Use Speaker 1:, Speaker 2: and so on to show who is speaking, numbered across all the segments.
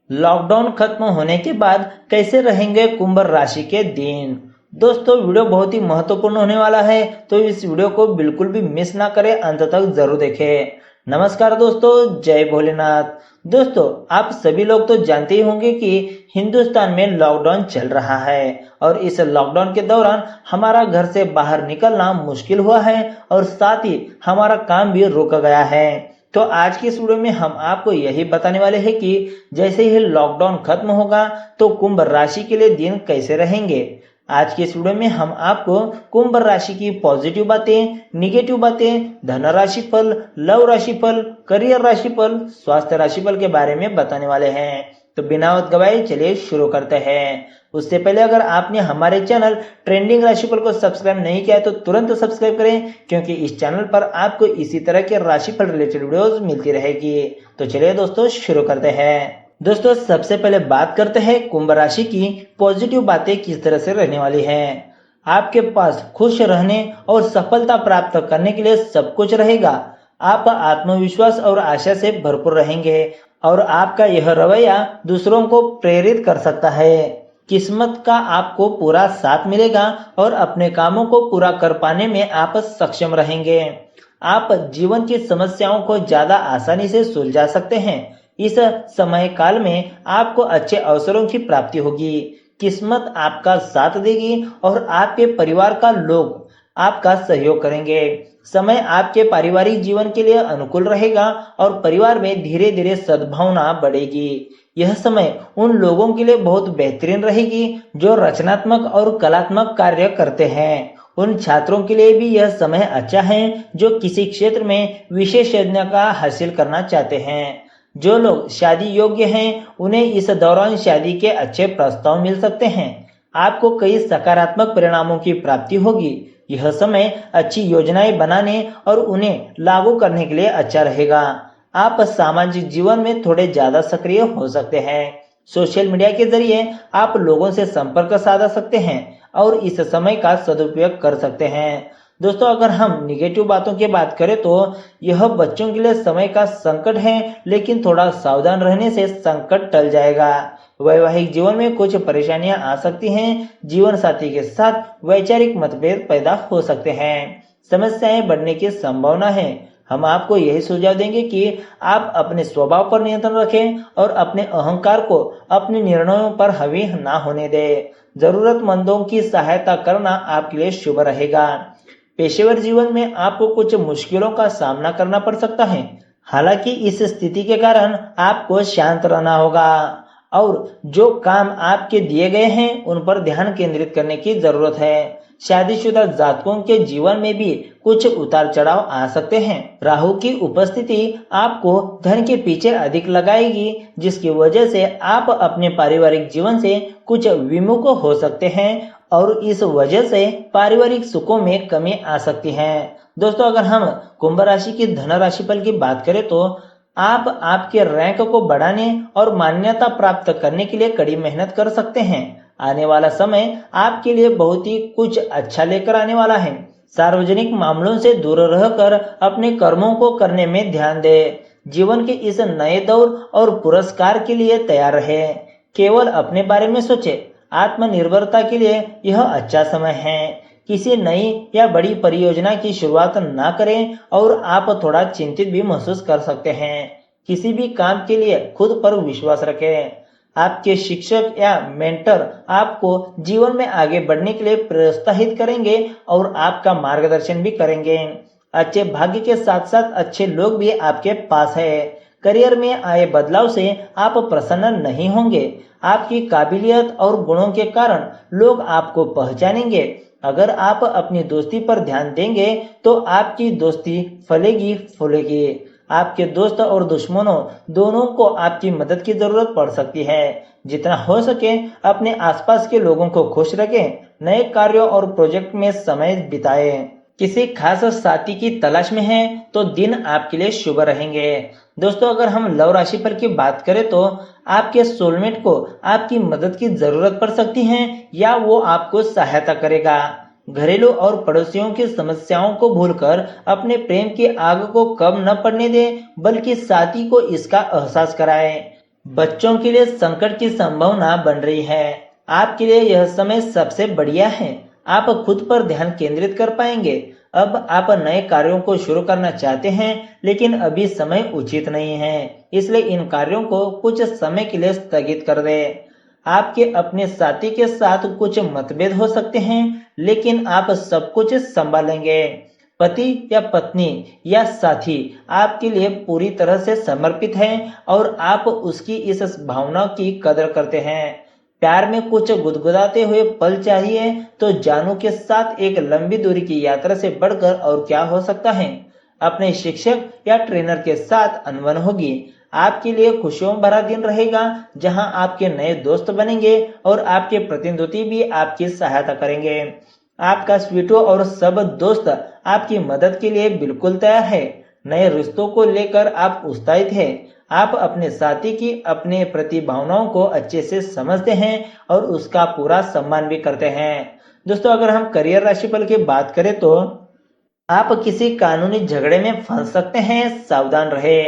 Speaker 1: Lockdown खत्म होने के बाद कैसे रहेंगे कुंभ राशि के दिन। दोस्तों वीडियो बहुत ही महत्वपूर्ण होने वाला है, तो इस वीडियो को बिल्कुल भी मिस ना करें, अंत तक जरूर देखें। नमस्कार दोस्तों, जय भोलेनाथ। दोस्तों आप सभी लोग तो जानते ही होंगे कि हिंदुस्तान में लॉकडाउन चल रहा है और इस लॉकडाउन के दौरान हमारा घर से बाहर निकलना मुश्किल हुआ है और साथ ही हमारा काम भी रुक गया है। तो आज की इस वीडियो में हम आपको यही बताने वाले हैं कि जैसे ही लॉकडाउन खत्म होगा तो कुंभ राशि के लिए दिन कैसे रहेंगे। आज की इस वीडियो में हम आपको कुंभ राशि की पॉजिटिव बातें, निगेटिव बातें, धन राशिफल, लव राशिफल, करियर राशिफल, स्वास्थ्य राशिफल के बारे में बताने वाले हैं। तो बिना वक्त गवाए चलिए शुरू करते हैं। उससे पहले अगर आपने हमारे चैनल ट्रेंडिंग राशिफल को सब्सक्राइब नहीं किया है तो तुरंत सब्सक्राइब करें, क्योंकि इस चैनल पर आपको इसी तरह के राशिफल रिलेटेड वीडियोस मिलती रहेगी। तो चलिए दोस्तों शुरू करते हैं। दोस्तों सबसे पहले बात करते हैं कुंभ राशि की पॉजिटिव बातें किस तरह से रहने वाली हैं। आपके पास खुश रहने और सफलता प्राप्त करने के लिए सब कुछ रहेगा। आप आत्मविश्वास और आशा से भरपूर रहेंगे और आपका यह रवैया दूसरों को प्रेरित कर सकता है। किस्मत का आपको पूरा साथ मिलेगा और अपने कामों को पूरा कर पाने में आप सक्षम रहेंगे। आप जीवन की समस्याओं को ज्यादा आसानी से सुलझा सकते हैं। इस समय काल में आपको अच्छे अवसरों की प्राप्ति होगी। किस्मत आपका साथ देगी और आपके परिवार का लोग आपका सहयोग करेंगे। समय आपके पारिवारिक जीवन के लिए अनुकूल रहेगा और परिवार में धीरे धीरे सद्भावना बढ़ेगी। यह समय उन लोगों के लिए बहुत बेहतरीन रहेगी जो रचनात्मक और कलात्मक कार्य करते हैं। उन छात्रों के लिए भी यह समय अच्छा है जो किसी क्षेत्र में विशेषज्ञता हासिल करना चाहते हैं। जो लोग शादी योग्य हैं उन्हें इस दौरान शादी के अच्छे प्रस्ताव मिल सकते हैं। आपको कई सकारात्मक परिणामों की प्राप्ति होगी। यह समय अच्छी योजनाएं बनाने और उन्हें लागू करने के लिए अच्छा रहेगा। आप सामाजिक जीवन में थोड़े ज्यादा सक्रिय हो सकते हैं। सोशल मीडिया के जरिए आप लोगों से संपर्क साधा सकते हैं और इस समय का सदुपयोग कर सकते हैं। दोस्तों अगर हम निगेटिव बातों की बात करें तो यह बच्चों के लिए समय का संकट है, लेकिन थोड़ा सावधान रहने से संकट टल जाएगा। वैवाहिक जीवन में कुछ परेशानियां आ सकती हैं। जीवन साथी के साथ वैचारिक मतभेद पैदा हो सकते हैं। समस्याएं बढ़ने की संभावना है। हम आपको यही सुझाव देंगे कि आप अपने स्वभाव पर नियंत्रण रखें और अपने अहंकार को अपने निर्णयों पर हावी ना होने दें। जरूरतमंदों की सहायता करना आपके लिए शुभ रहेगा। पेशेवर जीवन में आपको कुछ मुश्किलों का सामना करना पड़ सकता है। हालांकि इस स्थिति के कारण आपको शांत रहना होगा और जो काम आपके दिए गए हैं उन पर ध्यान केंद्रित करने की जरूरत है। शादीशुदा जातकों के जीवन में भी कुछ उतार चढ़ाव आ सकते हैं। राहु की उपस्थिति आपको धन के पीछे अधिक लगाएगी, जिसकी वजह से आप अपने पारिवारिक जीवन से कुछ विमुख हो सकते हैं और इस वजह से पारिवारिक सुखों में कमी आ सकती है। दोस्तों अगर हम कुंभ राशि की धन राशिफल की बात करें तो आप आपके रैंक को बढ़ाने और मान्यता प्राप्त करने के लिए कड़ी मेहनत कर सकते हैं। आने वाला समय आपके लिए बहुत ही कुछ अच्छा लेकर आने वाला है। सार्वजनिक मामलों से दूर रहकर अपने कर्मों को करने में ध्यान दें। जीवन के इस नए दौर और पुरस्कार के लिए तैयार रहे। केवल अपने बारे में सोचे। आत्मनिर्भरता के लिए यह अच्छा समय है। किसी नई या बड़ी परियोजना की शुरुआत ना करें और आप थोड़ा चिंतित भी महसूस कर सकते हैं। किसी भी काम के लिए खुद पर विश्वास रखें। आपके शिक्षक या मेंटर आपको जीवन में आगे बढ़ने के लिए प्रोत्साहित करेंगे और आपका मार्गदर्शन भी करेंगे। अच्छे भाग्य के साथ साथ अच्छे लोग भी आपके पास है। करियर में आए बदलाव से आप प्रसन्न नहीं होंगे। आपकी काबिलियत और गुणों के कारण लोग आपको पहचानेंगे। अगर आप अपनी दोस्ती पर ध्यान देंगे तो आपकी दोस्ती फलेगी फूलेगी। आपके दोस्त और दुश्मनों दोनों को आपकी मदद की जरूरत पड़ सकती है। जितना हो सके अपने आसपास के लोगों को खुश रखें। नए कार्यों और प्रोजेक्ट में समय बिताएं। किसी खास साथी की तलाश में हैं तो दिन आपके लिए शुभ रहेंगे। दोस्तों अगर हम लव राशिफल की बात करें तो आपके सोलमेट को आपकी मदद की जरूरत पड़ सकती है या वो आपको सहायता करेगा। घरेलू और पड़ोसियों की समस्याओं को भूलकर अपने प्रेम की आग को कम न पड़ने दें, बल्कि साथी को इसका एहसास कराएं। बच्चों के लिए संकट की संभावना बन रही है। आपके लिए यह समय सबसे बढ़िया है। आप खुद पर ध्यान केंद्रित कर पाएंगे। अब आप नए कार्यों को शुरू करना चाहते हैं, लेकिन अभी समय उचित नहीं है, इसलिए इन कार्यों को कुछ समय के लिए स्थगित कर दें। आपके अपने साथी के साथ कुछ मतभेद हो सकते हैं, लेकिन आप सब कुछ संभालेंगे। पति या पत्नी या साथी आपके लिए पूरी तरह से समर्पित है और आप उसकी इस भावना की कदर करते हैं। प्यार में कुछ गुदगुदाते हुए पल चाहिए तो जानू के साथ एक लंबी दूरी की यात्रा से बढ़कर और क्या हो सकता है। अपने शिक्षक या ट्रेनर के साथ अनबन होगी। आपके लिए खुशियों भरा दिन रहेगा, जहां आपके नए दोस्त बनेंगे और आपके प्रतिद्वंदी भी आपकी सहायता करेंगे। आपका स्वीटो और सब दोस्त आपकी मदद के लिए बिल्कुल तैयार है। नए रिश्तों को लेकर आप उत्साहित हैं। आप अपने साथी की अपने प्रति भावनाओं को अच्छे से समझते हैं और उसका पूरा सम्मान भी करते हैं। दोस्तों, अगर हम करियर राशिफल की बात करें तो आप किसी कानूनी झगड़े में फंस सकते हैं, सावधान रहे।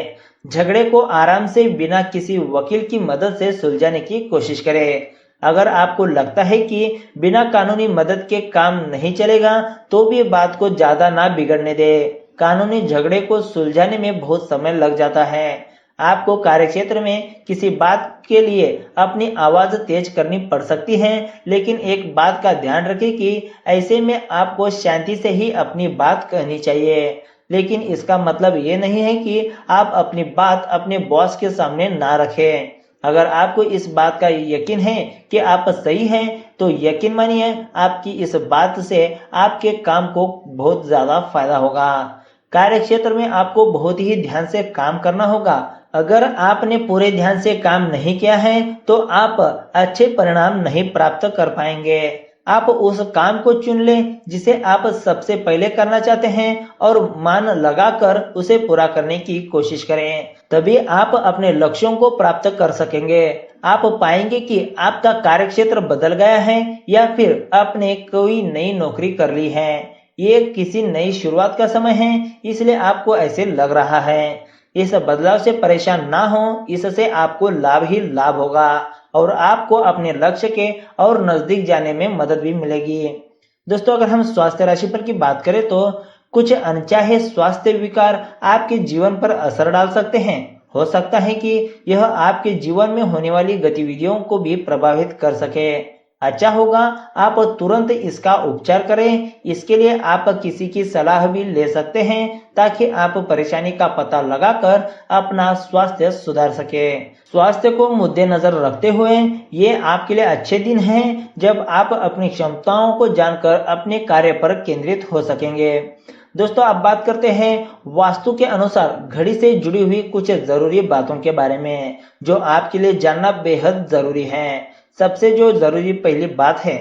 Speaker 1: झगड़े को आराम से बिना किसी वकील की मदद से सुलझाने की कोशिश करें। अगर आपको लगता है कि बिना कानूनी मदद के काम नहीं चलेगा, तो भी बात को ज्यादा ना बिगड़ने दे। कानूनी झगड़े को सुलझाने में बहुत समय लग जाता है। आपको कार्यक्षेत्र में किसी बात के लिए अपनी आवाज तेज करनी पड़ सकती है, लेकिन एक बात का ध्यान रखें कि ऐसे में आपको शांति से ही अपनी बात कहनी चाहिए। लेकिन इसका मतलब ये नहीं है कि आप अपनी बात अपने बॉस के सामने ना रखें। अगर आपको इस बात का यकीन है कि आप सही हैं, तो यकीन मानिए आपकी इस बात से आपके काम को बहुत ज्यादा फायदा होगा। कार्य क्षेत्र में आपको बहुत ही ध्यान से काम करना होगा। अगर आपने पूरे ध्यान से काम नहीं किया है, तो आप अच्छे परिणाम नहीं प्राप्त कर पाएंगे। आप उस काम को चुन लें जिसे आप सबसे पहले करना चाहते हैं और मन लगाकर उसे पूरा करने की कोशिश करें। तभी आप अपने लक्ष्यों को प्राप्त कर सकेंगे। आप पाएंगे कि आपका कार्यक्षेत्र बदल गया है या फिर आपने कोई नई नौकरी कर ली है। ये किसी नई शुरुआत का समय है, इसलिए आपको ऐसे लग रहा है। इस बदलाव से परेशान ना हो, इससे आपको लाभ ही लाभ होगा और आपको अपने लक्ष्य के और नजदीक जाने में मदद भी मिलेगी। दोस्तों, अगर हम स्वास्थ्य राशिफल की बात करें तो कुछ अनचाहे स्वास्थ्य विकार आपके जीवन पर असर डाल सकते हैं। हो सकता है कि यह आपके जीवन में होने वाली गतिविधियों को भी प्रभावित कर सके। अच्छा होगा आप तुरंत इसका उपचार करें। इसके लिए आप किसी की सलाह भी ले सकते हैं, ताकि आप परेशानी का पता लगाकर अपना स्वास्थ्य सुधार सके। स्वास्थ्य को मुद्देनजर रखते हुए ये आपके लिए अच्छे दिन हैं, जब आप अपनी क्षमताओं को जानकर अपने कार्य पर केंद्रित हो सकेंगे। दोस्तों, अब बात करते हैं वास्तु के अनुसार घड़ी से जुड़ी हुई कुछ जरूरी बातों के बारे में, जो आपके लिए जानना बेहद जरूरी है। सबसे जो जरूरी पहली बात है,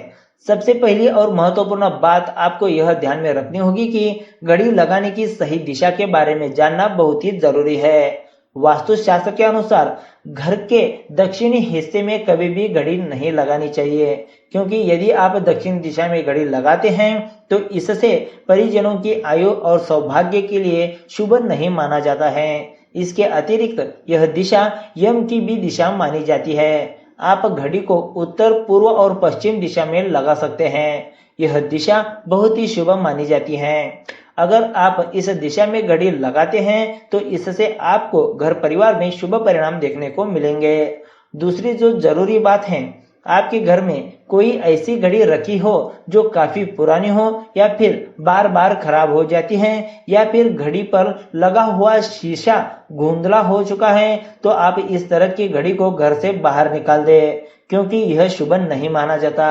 Speaker 1: सबसे पहली और महत्वपूर्ण बात आपको यह ध्यान में रखनी होगी कि घड़ी लगाने की सही दिशा के बारे में जानना बहुत ही जरूरी है। वास्तुशास्त्र के अनुसार घर के दक्षिणी हिस्से में कभी भी घड़ी नहीं लगानी चाहिए, क्योंकि यदि आप दक्षिण दिशा में घड़ी लगाते हैं तो इससे परिजनों की आयु और सौभाग्य के लिए शुभ नहीं माना जाता है। इसके अतिरिक्त यह दिशा यम की भी दिशा मानी जाती है। आप घड़ी को उत्तर, पूर्व और पश्चिम दिशा में लगा सकते हैं। यह दिशा बहुत ही शुभ मानी जाती है। अगर आप इस दिशा में घड़ी लगाते हैं तो इससे आपको घर परिवार में शुभ परिणाम देखने को मिलेंगे। दूसरी जो जरूरी बात है, आपके घर में कोई ऐसी घड़ी रखी हो जो काफी पुरानी हो या फिर बार बार खराब हो जाती है, या फिर घड़ी पर लगा हुआ शीशा धुंधला हो चुका है, तो आप इस तरह की घड़ी को घर से बाहर निकाल दें, क्योंकि यह शुभ नहीं माना जाता।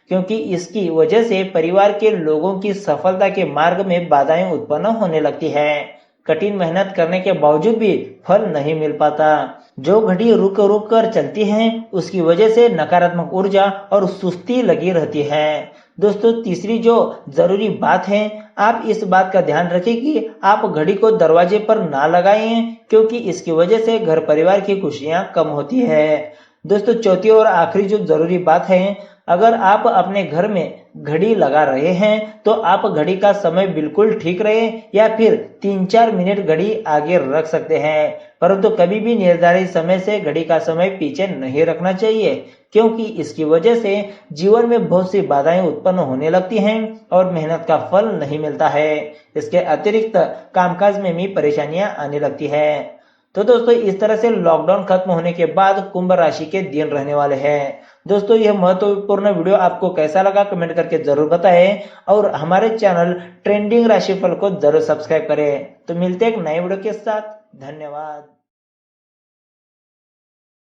Speaker 1: क्योंकि इसकी वजह से परिवार के लोगों की सफलता के मार्ग में बाधाएं उत्पन्न होने लगती है। कठिन मेहनत करने के बावजूद भी फल नहीं मिल पाता। जो घड़ी रुक रुक कर चलती है, उसकी वजह से नकारात्मक ऊर्जा और सुस्ती लगी रहती है। दोस्तों, तीसरी जो जरूरी बात है, आप इस बात का ध्यान रखें कि आप घड़ी को दरवाजे पर ना लगाएं, क्योंकि इसकी वजह से घर परिवार की खुशियां कम होती है। दोस्तों चौथी और आखिरी जो जरूरी बात है, अगर आप अपने घर में घड़ी लगा रहे हैं तो आप घड़ी का समय बिल्कुल ठीक रहे या फिर 3-4 मिनट घड़ी आगे रख सकते हैं, परंतु कभी भी निर्धारित समय से घड़ी का समय पीछे नहीं रखना चाहिए, क्योंकि इसकी वजह से जीवन में बहुत सी बाधाएं उत्पन्न होने लगती हैं और मेहनत का फल नहीं मिलता है। इसके अतिरिक्त कामकाज में भी परेशानियां आने लगती है। तो दोस्तों इस तरह से लॉकडाउन खत्म होने के बाद कुंभ राशि के दिन रहने वाले हैं। दोस्तों यह महत्वपूर्ण वीडियो आपको कैसा लगा कमेंट करके जरूर बताएं और हमारे चैनल ट्रेंडिंग राशिफल को जरूर सब्सक्राइब करें। तो मिलते हैं एक नए वीडियो के साथ। धन्यवाद।